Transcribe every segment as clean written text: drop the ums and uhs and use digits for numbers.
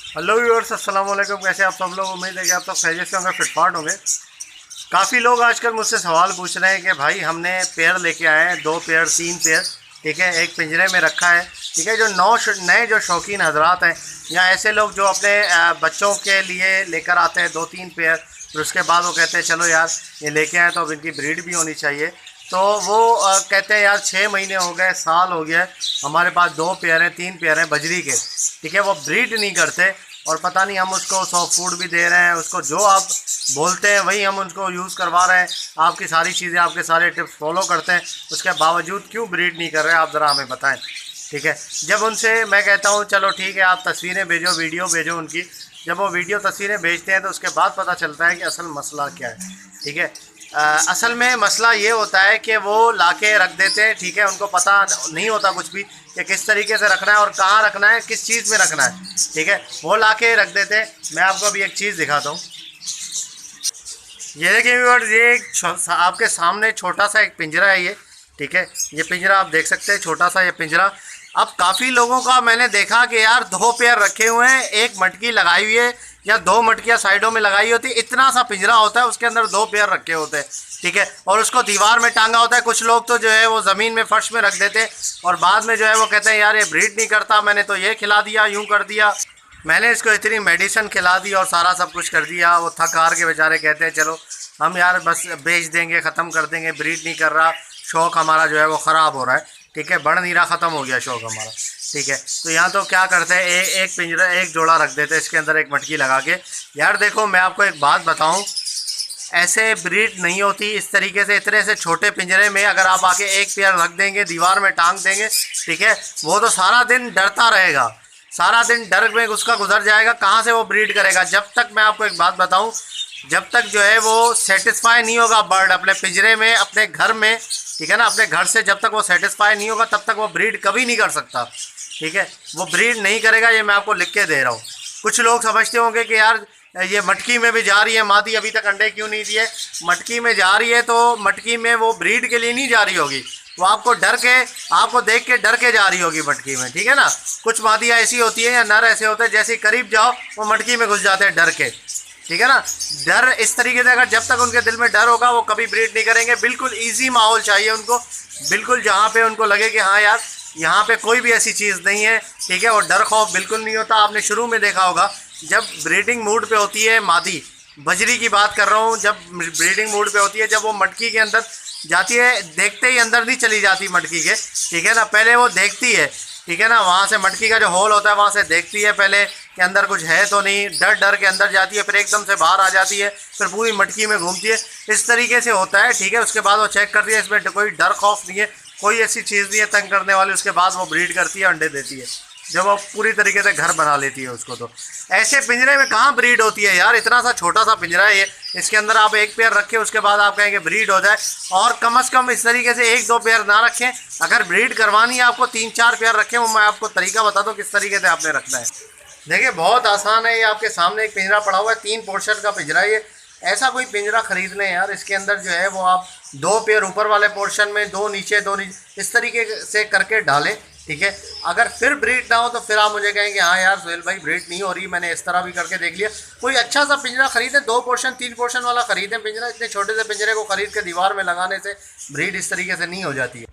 Hello viewers, अस्सलाम वालेकुम। कैसे आप सब लोग? उम्मीद है कि आप सब खैरियत से होंगे, फिटफाट होंगे। काफ़ी लोग आजकल मुझसे सवाल पूछ रहे हैं कि भाई हमने पेयर लेके आए हैं, 2 पेयर 3 पेयर, ठीक है, एक पिंजरे में रखा है, ठीक है। जो नए जो शौकीन हजरात हैं या ऐसे लोग जो अपने बच्चों के लिए लेकर आते हैं 2-3 पेयर, फिर उसके बाद वो कहते हैं चलो यार ये लेके आए तो अब इनकी ब्रीड भी होनी चाहिए। तो वो कहते हैं यार 6 महीने हो गए, साल हो गया, हमारे पास 2 पेयर हैं 3 पेयर हैं बजरी के, ठीक है। वो ब्रीड नहीं करते और पता नहीं हम उसको सॉफ्ट फूड भी दे रहे हैं, उसको जो आप बोलते हैं वही हम उनको यूज़ करवा रहे हैं। आपकी सारी चीज़ें, आपके सारे टिप्स फॉलो करते हैं, उसके बावजूद क्यों ब्रीड नहीं कर रहे हैं, आप ज़रा हमें बताएं, ठीक है। जब उनसे मैं कहता हूँ चलो ठीक है आप तस्वीरें भेजो, वीडियो भेजो उनकी, जब वो वीडियो तस्वीरें भेजते हैं तो उसके बाद पता चलता है कि असल मसला क्या है, ठीक है। असल में मसला ये होता है कि वो लाके रख देते हैं, ठीक है, उनको पता नहीं होता कुछ भी कि किस तरीके से रखना है और कहाँ रखना है, किस चीज़ में रखना है, ठीक है। वो लाके रख देते हैं। मैं आपको अभी एक चीज़ दिखाता हूँ। ये देखिए व्यूअर्स, ये आपके सामने छोटा सा एक पिंजरा है ये, ठीक है। ये पिंजरा आप देख सकते हैं, छोटा सा ये पिंजरा। अब काफ़ी लोगों का मैंने देखा कि यार 2 पेयर रखे हुए हैं, एक मटकी लगाई हुई है या 2 मटकियाँ साइडों में लगाई होती है, इतना सा पिंजरा होता है, उसके अंदर 2 पेयर रखे होते हैं, ठीक है। और उसको दीवार में टांगा होता है। कुछ लोग तो जो है वो ज़मीन में फर्श में रख देते हैं और बाद में जो है वो कहते हैं यार ये ब्रीड नहीं करता, मैंने तो ये खिला दिया, यूँ कर दिया, मैंने इसको इतनी मेडिसिन खिला दी और सारा सब कुछ कर दिया। वो थक हार के बेचारे कहते हैं चलो हम यार बस बेच देंगे, ख़त्म कर देंगे, ब्रीड नहीं कर रहा, शौक़ हमारा जो है वो ख़राब हो रहा है, ठीक है, बढ़ नहीं रहा, ख़त्म हो गया शौक़ हमारा, ठीक है। तो यहाँ तो क्या करते हैं, एक पिंजरा, एक जोड़ा रख देते हैं, इसके अंदर एक मटकी लगा के। यार देखो मैं आपको एक बात बताऊँ, ऐसे ब्रीड नहीं होती इस तरीके से। इतने से छोटे पिंजरे में अगर आप आके एक पेयर रख देंगे, दीवार में टांग देंगे, ठीक है, वो तो सारा दिन डरता रहेगा, सारा दिन डर में उसका गुजर जाएगा, कहाँ से वो ब्रीड करेगा। जब तक, मैं आपको एक बात बताऊं, जब तक जो है वो सेटिस्फाई नहीं होगा बर्ड अपने पिंजरे में, अपने घर में, ठीक है ना, अपने घर से जब तक वो सेटिस्फाई नहीं होगा तब तक वो ब्रीड कभी नहीं कर सकता, ठीक है। वो ब्रीड नहीं करेगा, ये मैं आपको लिख के दे रहा हूँ। कुछ लोग समझते होंगे कि यार ये मटकी में भी जा रही है, मादी अभी तक अंडे क्यों नहीं दिए, मटकी में जा रही है तो मटकी में वो ब्रीड के लिए नहीं जा रही होगी, वो आपको डर के, आपको देख के डर के जा रही होगी मटकी में, ठीक है ना। कुछ मादियाँ ऐसी होती है या नर ऐसे होते हैं, जैसे करीब जाओ वो मटकी में घुस जाते हैं डर के, ठीक है ना। डर इस तरीके से, अगर जब तक उनके दिल में डर होगा वो कभी ब्रीड नहीं करेंगे। बिल्कुल ईजी माहौल चाहिए उनको, बिल्कुल जहाँ पे उनको लगे कि हाँ यार यहाँ पे कोई भी ऐसी चीज़ नहीं है, ठीक है, और डर खौफ बिल्कुल नहीं होता। आपने शुरू में देखा होगा जब ब्रीडिंग मूड पे होती है मादी, बजरी की बात कर रहा हूँ, जब ब्रीडिंग मूड पे होती है, जब वो मटकी के अंदर जाती है, देखते ही अंदर नहीं चली जाती मटकी के, ठीक है ना, पहले वो देखती है, ठीक है ना, वहाँ से मटकी का जो होल होता है वहाँ से देखती है पहले कि अंदर कुछ है तो नहीं, डर डर के अंदर जाती है, फिर एकदम से बाहर आ जाती है, फिर पूरी मटकी में घूमती है, इस तरीके से होता है, ठीक है। उसके बाद वो चेक करती है, इसमें कोई डर खौफ नहीं है, कोई ऐसी चीज़ नहीं है तंग करने वाली, उसके बाद वो ब्रीड करती है, अंडे देती है, जब वो पूरी तरीके से घर बना लेती है उसको। तो ऐसे पिंजरे में कहाँ ब्रीड होती है यार, इतना सा छोटा सा पिंजरा है ये, इसके अंदर आप एक पेयर रखें, उसके बाद आप कहेंगे ब्रीड हो जाए। और कम से कम इस तरीके से 1-2 पेयर ना रखें, अगर ब्रीड करवानी है आपको 3-4 पेयर रखें। वो मैं आपको तरीका बता दूँ किस तरीके से आपने रखना है। देखिए बहुत आसान है, ये आपके सामने एक पिंजरा पड़ा हुआ है, 3 पोर्शन का पिंजरा है ये। ऐसा कोई पिंजरा खरीद लें यार, इसके अंदर जो है वो आप 2 पेयर ऊपर वाले पोर्शन में, 2 नीचे, 2 नीचे, इस तरीके से करके डालें, ठीक है। अगर फिर ब्रीड ना हो तो फिर आप मुझे कहेंगे हाँ यार सोहेल भाई ब्रीड नहीं हो रही, मैंने इस तरह भी करके देख लिया। कोई अच्छा सा पिंजरा खरीदें, 2 पोर्शन 3 पोर्शन वाला खरीदें पिंजरा। इतने छोटे से पिंजरे को खरीद के दीवार में लगाने से ब्रीड इस तरीके से नहीं हो जाती है।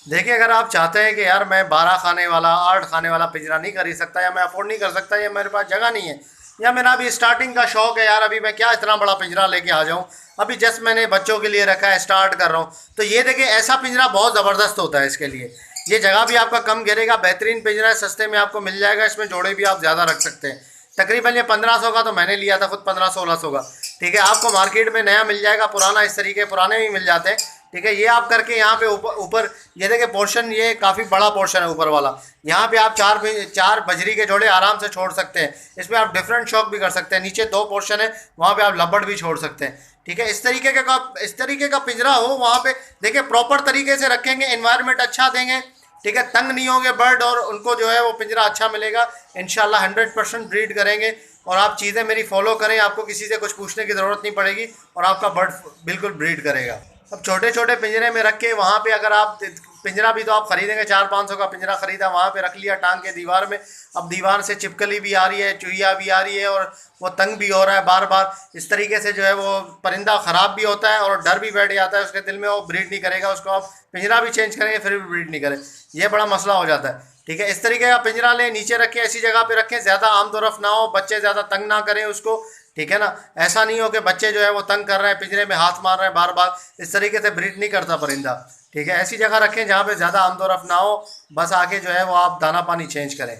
देखिए अगर आप चाहते हैं कि यार मैं 12 खाने वाला, 8 खाने वाला पिंजरा नहीं खरीद सकता, या मैं अफोर्ड नहीं कर सकता, या मेरे पास जगह नहीं है, या मेरा अभी स्टार्टिंग का शौक है यार, अभी मैं क्या इतना बड़ा पिंजरा लेके आ जाऊँ, अभी जस्ट मैंने बच्चों के लिए रखा है, स्टार्ट कर रहा हूँ, तो ये देखिए ऐसा पिंजरा बहुत ज़बरदस्त होता है इसके लिए। ये जगह भी आपका कम घेरेगा, बेहतरीन पिंजरा है, सस्ते में आपको मिल जाएगा, इसमें जोड़े भी आप ज़्यादा रख सकते हैं। तकरीबन ये 1500 का तो मैंने लिया था खुद, 1500-1600 का, ठीक है। आपको मार्केट में नया मिल जाएगा, पुराना इस तरीके पुराने भी मिल जाते हैं, ठीक है। ये आप करके यहाँ पे ऊपर ये देखिए पोर्शन, ये काफ़ी बड़ा पोर्शन है ऊपर वाला, यहाँ पे आप 4 बजरी के जोड़े आराम से छोड़ सकते हैं। इसमें आप डिफरेंट शौक भी कर सकते हैं। नीचे 2 पोर्शन है, वहाँ पे आप लब्बड़ भी छोड़ सकते हैं, ठीक है। इस तरीके का पिंजरा हो वहाँ पे, देखिए प्रॉपर तरीके से रखेंगे, एनवायरनमेंट अच्छा देंगे, ठीक है, तंग नहीं होंगे बर्ड, और उनको जो है वो पिंजरा अच्छा मिलेगा। इंशाल्लाह 100% ब्रीड करेंगे। और आप चीज़ें मेरी फॉलो करें, आपको किसी से कुछ पूछने की ज़रूरत नहीं पड़ेगी और आपका बर्ड बिल्कुल ब्रीड करेगा। अब छोटे छोटे पिंजरे में रख के वहाँ पे अगर आप पिंजरा भी तो आप खरीदेंगे, 400-500 का पिंजरा खरीदा, वहाँ पे रख लिया टांग के दीवार में। अब दीवार से छिपकली भी आ रही है, चुहिया भी आ रही है, और वो तंग भी हो रहा है बार बार। इस तरीके से जो है वो परिंदा ख़राब भी होता है और डर भी बैठ जाता है उसके दिल में, वो ब्रीड नहीं करेगा। उसको आप पिंजरा भी चेंज करेंगे फिर भी ब्रीड नहीं करे, ये बड़ा मसला हो जाता है। ठीक है, इस तरीके का पिंजरा लें, नीचे रखें, ऐसी जगह पे रखें, ज़्यादा आमदोरफ़ ना हो, बच्चे ज़्यादा तंग ना करें उसको। ठीक है ना, ऐसा नहीं हो कि बच्चे जो है वो तंग कर रहे हैं, पिंजरे में हाथ मार रहे हैं बार बार, इस तरीके से ब्रीड नहीं करता परिंदा। ठीक है, ऐसी जगह रखें जहाँ पे ज़्यादा आमदोरफ़ ना हो, बस आके जो है वो आप दाना पानी चेंज करें।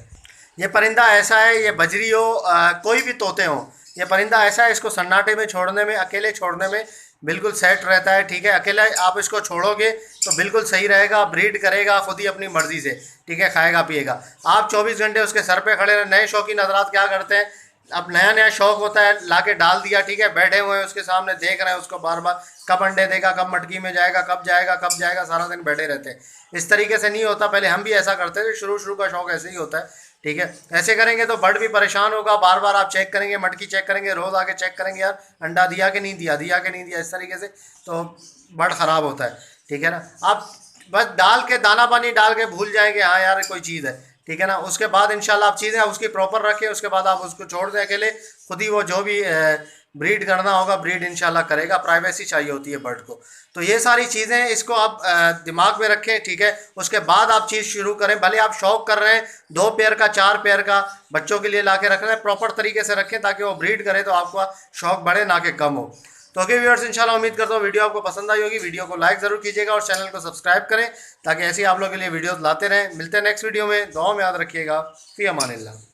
ये परिंदा ऐसा है, ये बजरी हो कोई भी तोते हों, ये परिंदा ऐसा है, इसको सन्नाटे में छोड़ने में, अकेले छोड़ने में बिल्कुल सेट रहता है। ठीक है, अकेला आप इसको छोड़ोगे तो बिल्कुल सही रहेगा, ब्रीड करेगा खुद ही अपनी मर्ज़ी से। ठीक है, खाएगा पिएगा। आप 24 घंटे उसके सर पे खड़े रहे। नए शौकीन हज़रात क्या करते हैं, अब नया नया शौक होता है, ला के डाल दिया, ठीक है, बैठे हुए हैं उसके सामने, देख रहे हैं उसको बार बार, कब अंडे देगा, कब मटकी में जाएगा, कब जाएगा कब जाएगा, सारा दिन बैठे रहते हैं। इस तरीके से नहीं होता, पहले हम भी ऐसा करते थे, शुरू का शौक ऐसे ही होता है। ठीक है, ऐसे करेंगे तो बर्ड भी परेशान होगा, बार बार आप चेक करेंगे, मटकी चेक करेंगे, रोज़ आके चेक करेंगे यार अंडा दिया कि नहीं दिया, दिया कि नहीं दिया, इस तरीके से तो बर्ड ख़राब होता है। ठीक है ना, आप बस डाल के दाना पानी डाल के भूल जाएंगे हाँ यार कोई चीज़ है। ठीक है ना, उसके बाद इंशाल्लाह आप चीज़ें उसकी प्रॉपर रखें, उसके बाद आप उसको छोड़ दें अकेले, खुद ही वो जो भी ब्रीड करना होगा ब्रीड इंशाल्लाह करेगा। प्राइवेसी चाहिए होती है बर्ड को। तो ये सारी चीज़ें इसको आप दिमाग में रखें। ठीक है, उसके बाद आप चीज़ शुरू करें। भले आप शौक कर रहे हैं 2 पेयर का, 4 पेयर का बच्चों के लिए ला के रख रहे हैं, प्रॉपर तरीके से रखें ताकि वो ब्रीड करे तो आपका शौक बढ़े ना कि कम हो। तो ओके व्यूअर्स, इंशाल्लाह उम्मीद करता हूँ वीडियो आपको पसंद आई होगी। वीडियो को लाइक ज़रूर कीजिएगा और चैनल को सब्सक्राइब करें ताकि ऐसे ही आप लोगों के लिए वीडियोस लाते रहें। मिलते हैं नेक्स्ट वीडियो में, दुआ में याद रखिएगा। फ़ी अमानिल्लाह।